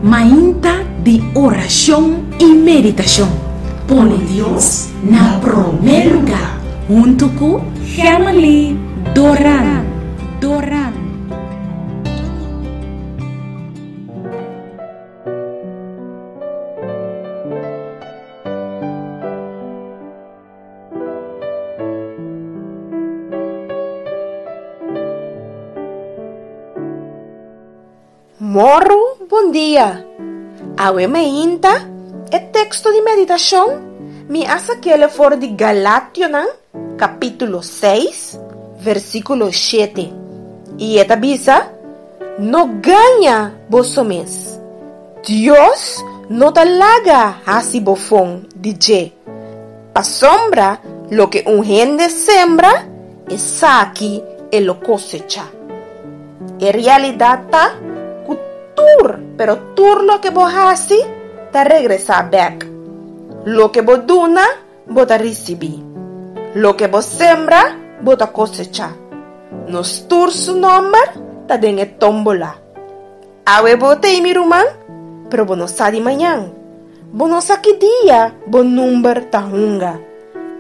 Mainta de oração e meditação. Põe Deus na primeiro lugar. Junto com Family Doran. Morro, bom dia. Awe mainta, é texto de meditação. Me asa que ele for de Galátios, capítulo 6, versículo 7. E esta bisa, no ganha vosso mês. Deus no te laga hasi bofón, DJ. Pa sombra, lo que un gente sembra, es aquí el lo cosecha. En realidad ta, pero tur lo que vos hasi, te regresa back. Lo que vos duna, vos te recibí. Lo que vos sembra, vos te cosecha. Nos tur su nombre, te den tómbola. Awe bote y mi rumán, pero vos no sabe mañana. Vos no sabe qué día, vos número ta hunga.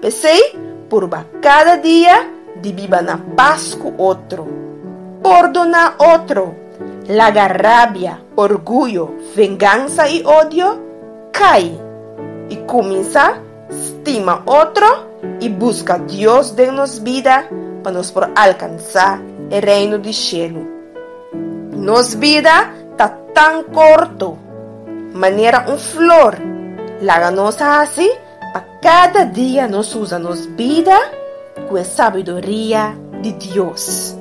Pensei, por cada día, de viva na paz con otro. Perdona otro. La rabia, orgullo, venganza y odio cae y comienza, estima otro y busca a Dios de nos vida para nos por alcanzar el reino del cielo. Nos vida está tan corto, manera un flor, la ganosa así, para cada día nos usa nos vida con sabiduría de Dios.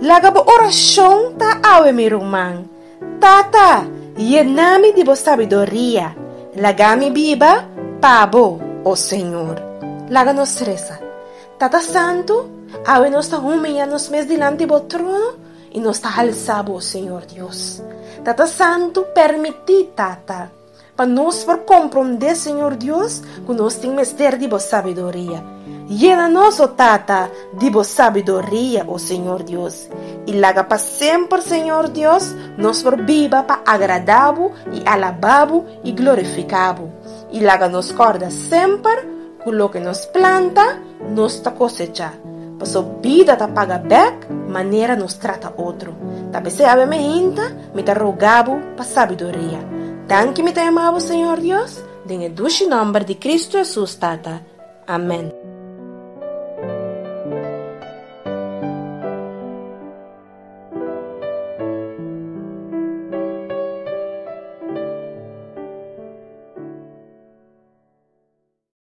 Lagabo oração ta awe mi rumang. Tata, llenami de vos sabiduría. Lagami viva, pabo, oh Senhor. Laga nos reza. Tata Santo, awe nos ta humilha nos mes delante do trono e nos ta alçabo, oh Senhor Deus. Tata Santo, permiti, Tata, para nós por compreender, Senhor Deus, que nós temos ter de vos sabiduría. Llena-nos, oh Tata, de vos sabiduría, oh Senhor Deus. E laga para sempre, Senhor Deus, nos por viva para agradabo e alababo e glorificabo. E laga nos corda sempre, com lo que nos planta, nos ta cosecha. Para sua vida ta paga back, maneira nos trata outro. Talvez se ave me hinta, me ta rogabo para sabiduría. Tanque me te amavo, Senhor Deus, em o dulce nome de Cristo Jesus, Tata. Amém.